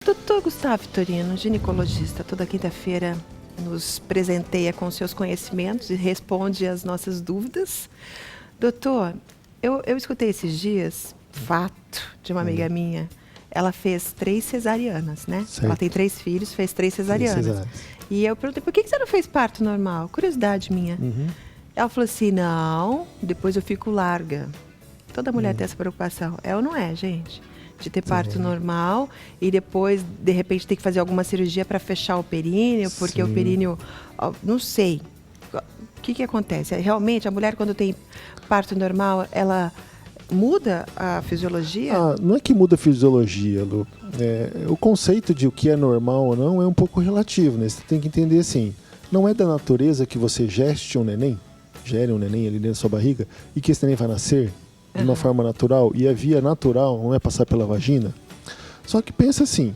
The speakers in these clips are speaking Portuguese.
Doutor Gustavo Vitorino, ginecologista, toda quinta-feira nos presenteia com seus conhecimentos e responde às nossas dúvidas. Doutor, eu escutei esses dias, fato de uma amiga minha, ela fez 3 cesarianas, né? Certo. Ela tem 3 filhos, fez 3 cesarianas. E eu perguntei, por que você não fez parto normal? Curiosidade minha. Ela falou assim, não, depois eu fico larga. Toda mulher tem essa preocupação. É ou não é, gente? De ter parto normal e depois, de repente, ter que fazer alguma cirurgia para fechar o períneo, porque o períneo, não sei. O que acontece? Realmente, a mulher, quando tem parto normal, ela muda a fisiologia? Não é que muda a fisiologia, Lu. O conceito de o que é normal ou não é um pouco relativo, né? Você tem que entender assim, não é da natureza que você gere um neném ali dentro da sua barriga, e que esse neném vai nascer de uma forma natural, e a via natural não é passar pela vagina. Só que pensa assim,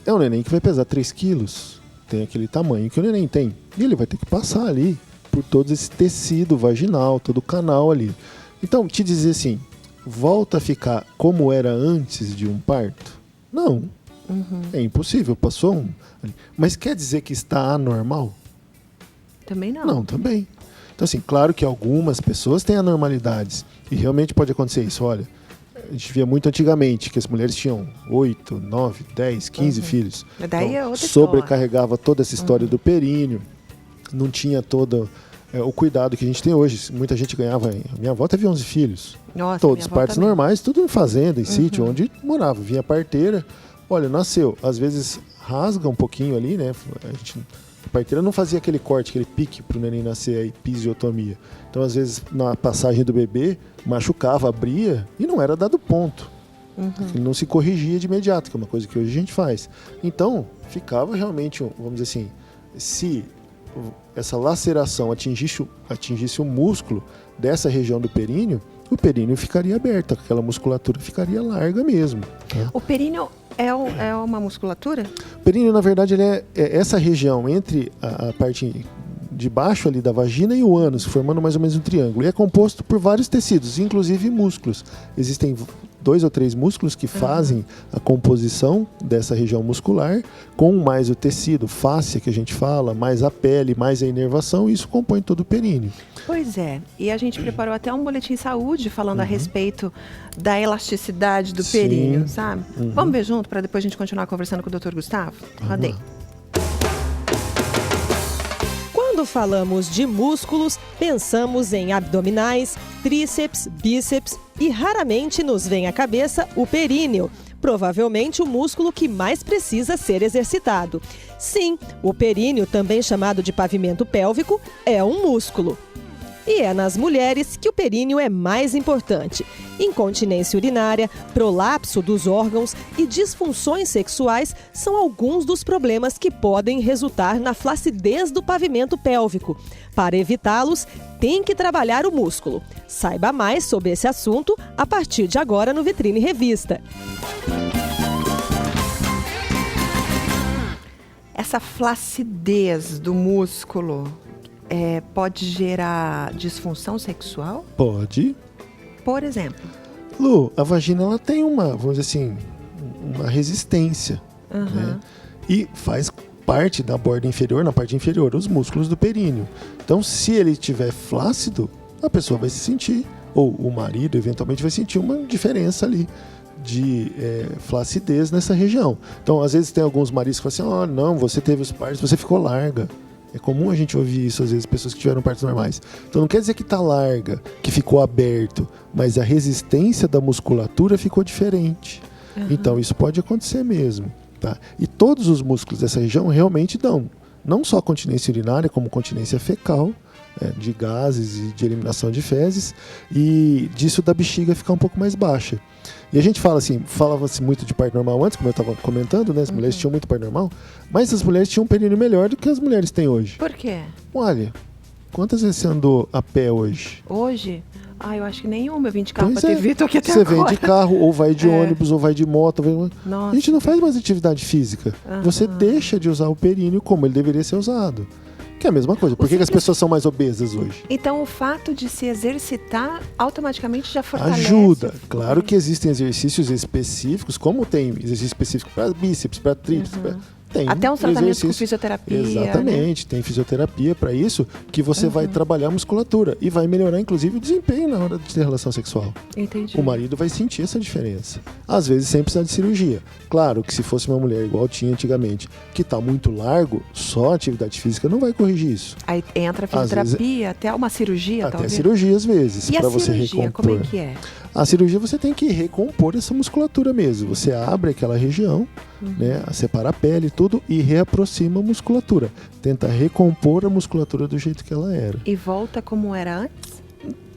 é um neném que vai pesar 3 quilos, tem aquele tamanho que o neném tem, e ele vai ter que passar ali por todo esse tecido vaginal, todo o canal ali. Então, te dizer assim, volta a ficar como era antes de um parto? Não, é impossível, passou um. Mas quer dizer que está anormal? Também não. Não, também. Então, assim, claro que algumas pessoas têm anormalidades. E realmente pode acontecer isso. Olha, a gente via muito antigamente que as mulheres tinham 8, 9, 10, 15 filhos. Mas daí é outra sobrecarregava toda essa história do períneo. Não tinha todo o cuidado que a gente tem hoje. Muita gente ganhava... Minha avó teve 11 filhos. Nossa, todos partos também. normais, tudo em fazenda, em sítio, onde morava. Vinha parteira. Olha, nasceu. Às vezes rasga um pouquinho ali, né? A parteira não fazia aquele corte, aquele pique para o neném nascer, a episiotomia. Então, às vezes, na passagem do bebê, machucava, abria e não era dado ponto. Não se corrigia de imediato, que é uma coisa que hoje a gente faz. Então, ficava realmente, vamos dizer assim, se essa laceração atingisse o músculo dessa região do períneo, o períneo ficaria aberto, aquela musculatura ficaria larga mesmo. Tá? O períneo é uma musculatura? O períneo, na verdade, ele é essa região entre a parte de baixo ali da vagina e o ânus, formando mais ou menos um triângulo. E é composto por vários tecidos, inclusive músculos. Existem 2 ou 3 músculos que fazem a composição dessa região muscular, com mais o tecido, fáscia que a gente fala, mais a pele, mais a inervação, e isso compõe todo o períneo. Pois é, e a gente preparou até um boletim saúde falando a respeito da elasticidade do períneo, sabe? Vamos ver junto para depois a gente continuar conversando com o Dr. Gustavo? Rodei. Quando falamos de músculos, pensamos em abdominais, tríceps, bíceps e raramente nos vem à cabeça o períneo, provavelmente o músculo que mais precisa ser exercitado. Sim, o períneo, também chamado de pavimento pélvico, é um músculo. E é nas mulheres que o períneo é mais importante. Incontinência urinária, prolapso dos órgãos e disfunções sexuais são alguns dos problemas que podem resultar na flacidez do pavimento pélvico. Para evitá-los, tem que trabalhar o músculo. Saiba mais sobre esse assunto a partir de agora no Vitrine Revista. Essa flacidez do músculo pode gerar disfunção sexual? Pode. Por exemplo? Lu, a vagina ela tem vamos dizer assim, uma resistência. Né? E faz parte da borda inferior, na parte inferior, os músculos do períneo. Então, se ele estiver flácido, a pessoa vai se sentir, ou o marido eventualmente vai sentir uma diferença ali de flacidez nessa região. Então, às vezes tem alguns maridos que falam assim, não, você teve os partos, você ficou larga. É comum a gente ouvir isso, às vezes, pessoas que tiveram partos normais. Então não quer dizer que está larga, que ficou aberto, mas a resistência da musculatura ficou diferente. Então isso pode acontecer mesmo. Tá? E todos os músculos dessa região realmente dão, não só continência urinária, como continência fecal, de gases e de eliminação de fezes, e disso da bexiga ficar um pouco mais baixa. E a gente falava-se muito de parto normal antes, como eu estava comentando, né? As mulheres tinham muito parto normal, mas as mulheres tinham um períneo melhor do que as mulheres têm hoje. Por quê? Olha, quantas vezes você andou a pé hoje? Hoje? Eu acho que nenhuma. Eu vim de carro para TV, tô aqui até você agora. Você vem de carro, ou vai de ônibus, ou vai de moto. Nossa. A gente não faz mais atividade física. Você deixa de usar o períneo como ele deveria ser usado. Que é a mesma coisa. Por que as pessoas são mais obesas hoje? Então, o fato de se exercitar automaticamente já fortalece. Ajuda. Claro que existem exercícios específicos, como tem exercício específico para bíceps, para tríceps, tem até um tratamento com fisioterapia. Exatamente, né? Tem fisioterapia para isso, que você vai trabalhar a musculatura e vai melhorar, inclusive, o desempenho na hora de ter relação sexual. Entendi. O marido vai sentir essa diferença. Às vezes, sem precisar de cirurgia. Claro que se fosse uma mulher igual tinha antigamente, que está muito largo, só a atividade física não vai corrigir isso. Aí entra a fisioterapia, até uma cirurgia, até talvez? Até cirurgia, às vezes, para você cirurgia, recompor. como é que é? A cirurgia você tem que recompor essa musculatura mesmo. Você abre aquela região, né, separa a pele e tudo e reaproxima a musculatura. Tenta recompor a musculatura do jeito que ela era. E volta como era antes?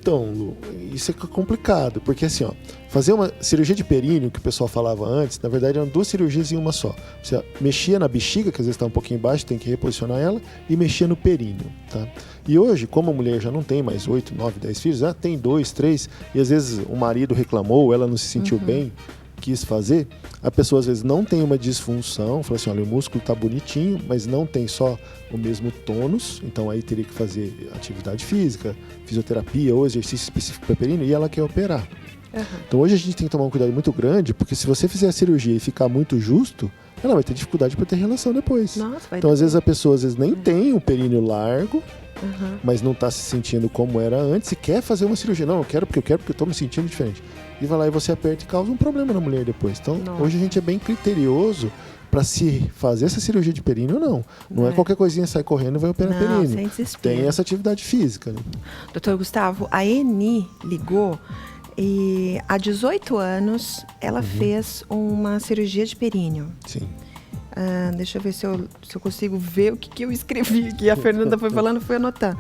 Então, Lu, isso é complicado, porque assim, ó, fazer uma cirurgia de períneo, que o pessoal falava antes, na verdade eram 2 cirurgias em uma só. Você mexia na bexiga, que às vezes está um pouquinho embaixo, tem que reposicionar ela, e mexia no períneo, tá? E hoje, como a mulher já não tem mais 8, 9, 10 filhos, já tem 2, 3, e às vezes o marido reclamou, ela não se sentiu bem, quis fazer, a pessoa às vezes não tem uma disfunção, fala assim, olha, o músculo está bonitinho, mas não tem só o mesmo tônus, então aí teria que fazer atividade física, fisioterapia ou exercício específico para períneo, e ela quer operar. Então hoje a gente tem que tomar um cuidado muito grande, porque se você fizer a cirurgia e ficar muito justo, ela vai ter dificuldade para ter relação depois. Nossa, então às vezes a pessoa nem tem um períneo largo, mas não está se sentindo como era antes e quer fazer uma cirurgia. Não, eu quero porque eu estou me sentindo diferente. E vai lá e você aperta e causa um problema na mulher depois. Então, hoje a gente é bem criterioso para se fazer essa cirurgia de períneo ou não. Não é qualquer coisinha sai correndo e vai operar períneo. Sem desespero. Tem essa atividade física. Né? Doutor Gustavo, a Eni ligou e há 18 anos ela fez uma cirurgia de períneo. Sim. Deixa eu ver se eu consigo ver o que eu escrevi aqui. A Fernanda foi falando, foi anotando.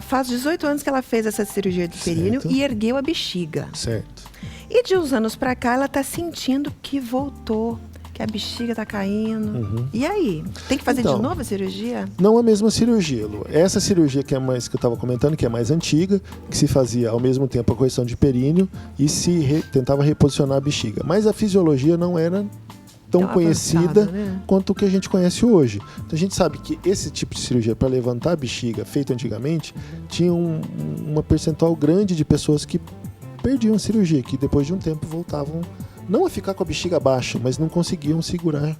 Faz 18 anos que ela fez essa cirurgia de períneo e ergueu a bexiga. Certo. E de uns anos pra cá, ela tá sentindo que voltou, que a bexiga tá caindo. E aí? Tem que fazer de novo a cirurgia? Não a mesma cirurgia, Lu. Essa cirurgia que eu estava comentando, que é mais antiga, que se fazia ao mesmo tempo a correção de períneo e se tentava reposicionar a bexiga. Mas a fisiologia não era tão conhecida, né, quanto o que a gente conhece hoje. Então a gente sabe que esse tipo de cirurgia para levantar a bexiga, feito antigamente, tinha uma percentual grande de pessoas que perdiam a cirurgia, que depois de um tempo voltavam, não a ficar com a bexiga baixa, mas não conseguiam segurar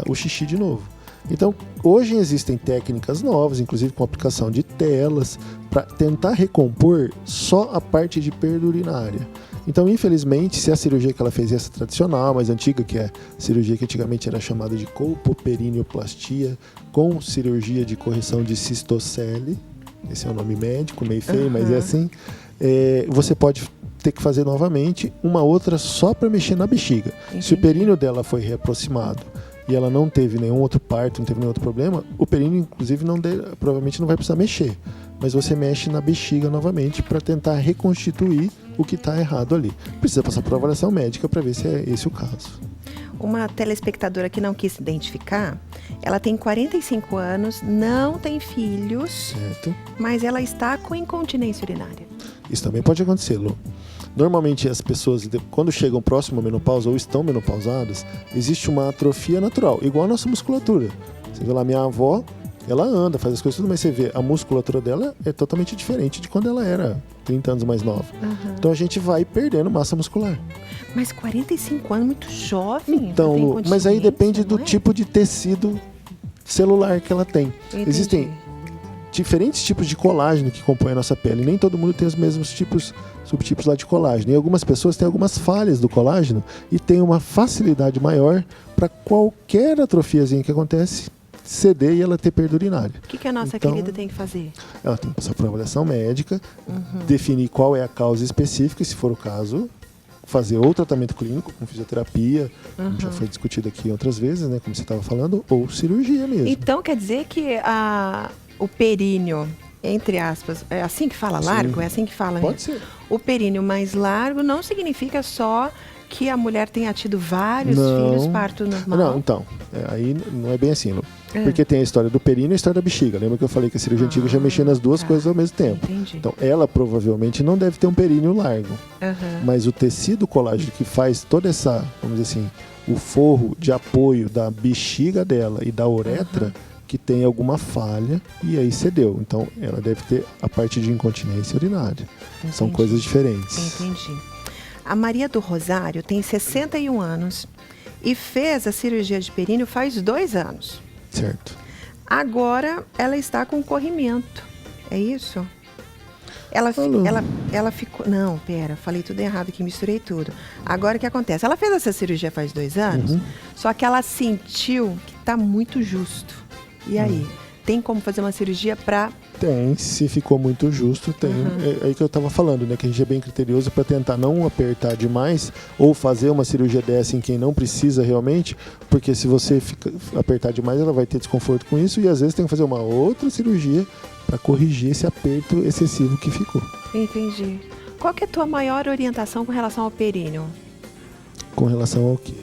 o xixi de novo. Então, hoje existem técnicas novas, inclusive com aplicação de telas, para tentar recompor só a parte de perda urinária. Então, infelizmente, se a cirurgia que ela fez é essa tradicional, mais antiga, que é a cirurgia que antigamente era chamada de colpoperineoplastia, com cirurgia de correção de cistocele, esse é o nome médico, meio feio, mas é assim, você pode ter que fazer novamente uma outra só para mexer na bexiga. Entendi. Se o períneo dela foi reaproximado e ela não teve nenhum outro parto, não teve nenhum outro problema, o períneo, inclusive, provavelmente não vai precisar mexer. Mas você mexe na bexiga novamente para tentar reconstituir o que está errado ali. Precisa passar por avaliação médica para ver se é esse o caso. Uma telespectadora que não quis se identificar, ela tem 45 anos, não tem filhos, certo, mas ela está com incontinência urinária. Isso também pode acontecer, Lu. Normalmente as pessoas, quando chegam próximo à menopausa ou estão menopausadas, existe uma atrofia natural, igual a nossa musculatura. Você vê lá, minha avó, ela anda, faz as coisas tudo, mas você vê, a musculatura dela é totalmente diferente de quando ela era 30 anos mais nova. Então a gente vai perdendo massa muscular. Mas 45 anos, muito jovem. Então, Lu, mas aí depende do tipo de tecido celular que ela tem. Entendi. Existem diferentes tipos de colágeno que compõem a nossa pele. Nem todo mundo tem os mesmos subtipos lá de colágeno. E algumas pessoas têm algumas falhas do colágeno e têm uma facilidade maior para qualquer atrofiazinha que acontece ceder e ela ter perda urinária. O que a nossa querida tem que fazer? Ela tem que passar por avaliação médica, definir qual é a causa específica e, se for o caso, fazer ou tratamento clínico com fisioterapia, como já foi discutido aqui outras vezes, né, como você estava falando, ou cirurgia mesmo. Então quer dizer que o períneo, entre aspas, é assim que fala largo? É assim que fala? Pode ser. O períneo mais largo não significa só que a mulher tenha tido vários filhos, parto normal? Não, então, aí não é bem assim, Lu. Porque tem a história do períneo e a história da bexiga. Lembra que eu falei que a cirurgia antiga já mexia nas duas coisas ao mesmo tempo? Entendi. Então, ela provavelmente não deve ter um períneo largo. Mas o tecido colágeno que faz toda essa, vamos dizer assim, o forro de apoio da bexiga dela e da uretra, que tem alguma falha e aí cedeu. Então, ela deve ter a parte de incontinência urinária. Entendi. São coisas diferentes. Entendi. A Maria do Rosário tem 61 anos e fez a cirurgia de períneo faz 2 anos. Certo. Agora ela está com corrimento. É isso? Ela ficou... Não, pera, falei tudo errado aqui, misturei tudo. Agora o que acontece? Ela fez essa cirurgia faz 2 anos, só que ela sentiu que está muito justo. E aí? Tem como fazer uma cirurgia para... Tem, se ficou muito justo, tem. É aí que eu estava falando, né? Que a gente é bem criterioso para tentar não apertar demais ou fazer uma cirurgia dessa em quem não precisa realmente, porque se você apertar demais, ela vai ter desconforto com isso e às vezes tem que fazer uma outra cirurgia para corrigir esse aperto excessivo que ficou. Entendi. Qual que é a tua maior orientação com relação ao períneo? Com relação ao quê?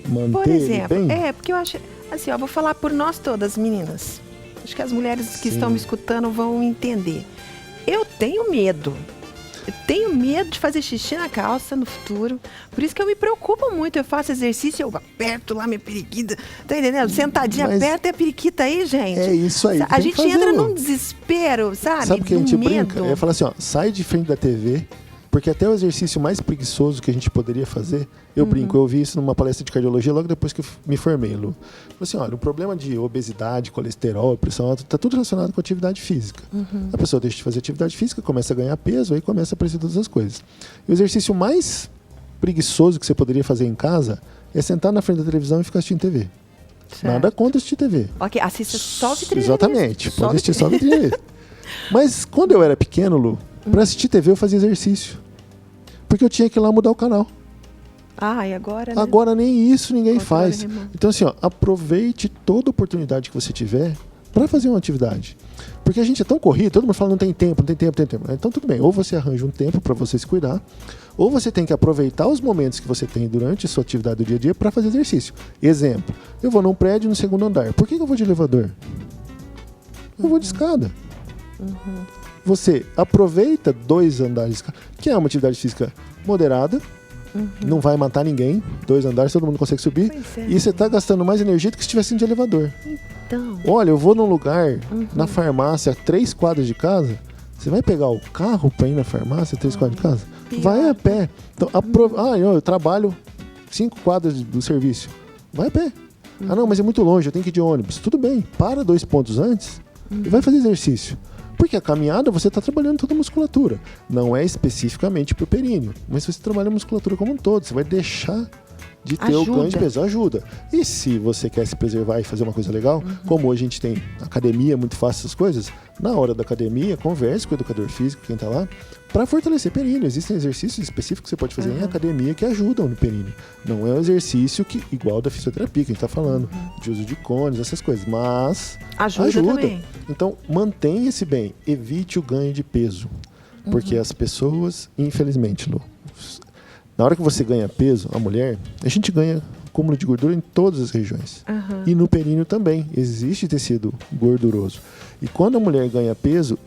Manter Por exemplo, ele bem? porque eu acho... Assim, ó, vou falar por nós todas, meninas. Acho que as mulheres que estão me escutando vão entender. Eu tenho medo. Eu tenho medo de fazer xixi na calça no futuro. Por isso que eu me preocupo muito. Eu faço exercício, eu aperto lá minha periquita. Tá entendendo? Sentadinha, aperta a periquita aí, gente. É isso aí. A gente entra num desespero, sabe? Sabe o que a gente medo. brinca? É falar assim, ó, sai de frente da TV, porque até o exercício mais preguiçoso que a gente poderia fazer, eu brinco, eu vi isso numa palestra de cardiologia logo depois que eu me formei, Lu. Falei assim, olha, o problema de obesidade, colesterol, pressão alta, tá tudo relacionado com atividade física. A pessoa deixa de fazer atividade física, começa a ganhar peso, aí começa a aparecer todas as coisas. E o exercício mais preguiçoso que você poderia fazer em casa é sentar na frente da televisão e ficar assistindo TV. Certo. Nada contra assistir TV. Ok, assista só vitrine. Exatamente, pode assistir só vitrine. Mas quando eu era pequeno, Lu, para assistir TV eu fazia exercício. Porque eu tinha que ir lá mudar o canal. Ah, e agora, né? Agora nem isso ninguém Controle faz. remoto. Então assim, ó, aproveite toda oportunidade que você tiver para fazer uma atividade. Porque a gente é tão corrido, todo mundo fala não tem tempo, não tem tempo, não tem tempo. Então tudo bem, ou você arranja um tempo para você se cuidar, ou você tem que aproveitar os momentos que você tem durante a sua atividade do dia a dia para fazer exercício. Exemplo, eu vou num prédio no 2º andar. Por que eu vou de elevador? Eu vou de escada. Você aproveita 2 andares de escada, que é uma atividade física moderada, não vai matar ninguém, 2 andares, todo mundo consegue subir, Pois é. e você está gastando mais energia do que se estivesse indo de elevador. Então, Olha, eu vou num lugar, na farmácia, a 3 quadras de casa, você vai pegar o carro para ir na farmácia, 3 quadras de casa? pior. Vai a pé. Então, eu trabalho 5 quadras do serviço. Vai a pé. Ah, não, mas é muito longe, eu tenho que ir de ônibus. Tudo bem, para 2 pontos antes e vai fazer exercício. Porque a caminhada você está trabalhando toda a musculatura. Não é especificamente para o períneo, mas você trabalha a musculatura como um todo. Você vai deixar de ter o ganho de peso. Ajuda. E se você quer se preservar e fazer uma coisa legal, como hoje a gente tem academia, muito fácil essas coisas, na hora da academia, converse com o educador físico, quem está lá, para fortalecer períneo. Existem exercícios específicos que você pode fazer em academia que ajudam no períneo. Não é um exercício que, igual da fisioterapia que a gente está falando, de uso de cones, essas coisas, mas ajuda. também. Então, mantenha-se bem, evite o ganho de peso, porque as pessoas, infelizmente, Lu, na hora que você ganha peso, a mulher, a gente ganha acúmulo de gordura em todas as regiões. E no períneo também, existe tecido gorduroso. E quando a mulher ganha peso,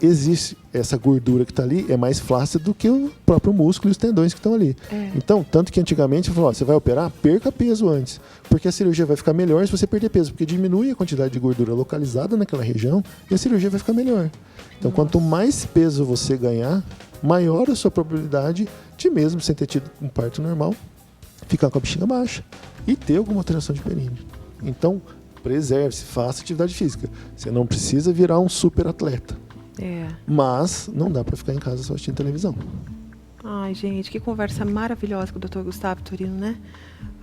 existe essa gordura que está ali, é mais flácida do que o próprio músculo e os tendões que estão ali. Então, tanto que antigamente eu falava, você vai operar, perca peso antes, porque a cirurgia vai ficar melhor se você perder peso, porque diminui a quantidade de gordura localizada naquela região e a cirurgia vai ficar melhor. Então, quanto mais peso você ganhar, maior a sua probabilidade de, mesmo sem ter tido um parto normal, ficar com a bexiga baixa e ter alguma alteração de períneo. Então, preserve-se, faça atividade física. Você não precisa virar um super atleta. Mas não dá para ficar em casa só assistindo televisão. Ai, gente, que conversa maravilhosa com o Dr. Gustavo Torino, né?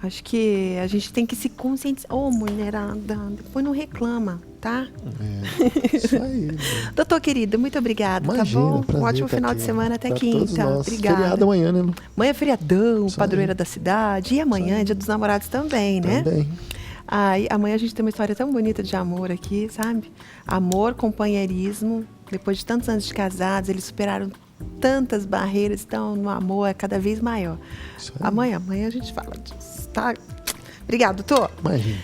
Acho que a gente tem que se conscientizar. Ô, mulherada, depois não reclama, tá? Isso aí. Né? Doutor querido, muito obrigada, Imagina, tá bom? prazer Um ótimo tá final aqui, de semana até pra quinta. todos nós. Obrigada. Feriado amanhã, né, Lu? Amanhã é feriadão, Isso padroeira aí. da cidade. E amanhã é dia dos namorados também, né? Também. Ai, amanhã a gente tem uma história tão bonita de amor aqui, sabe? Amor, companheirismo. Depois de tantos anos de casados, eles superaram tantas barreiras, então no amor é cada vez maior. Isso aí. Amanhã a gente fala disso, tá? Obrigado, doutor. Imagina.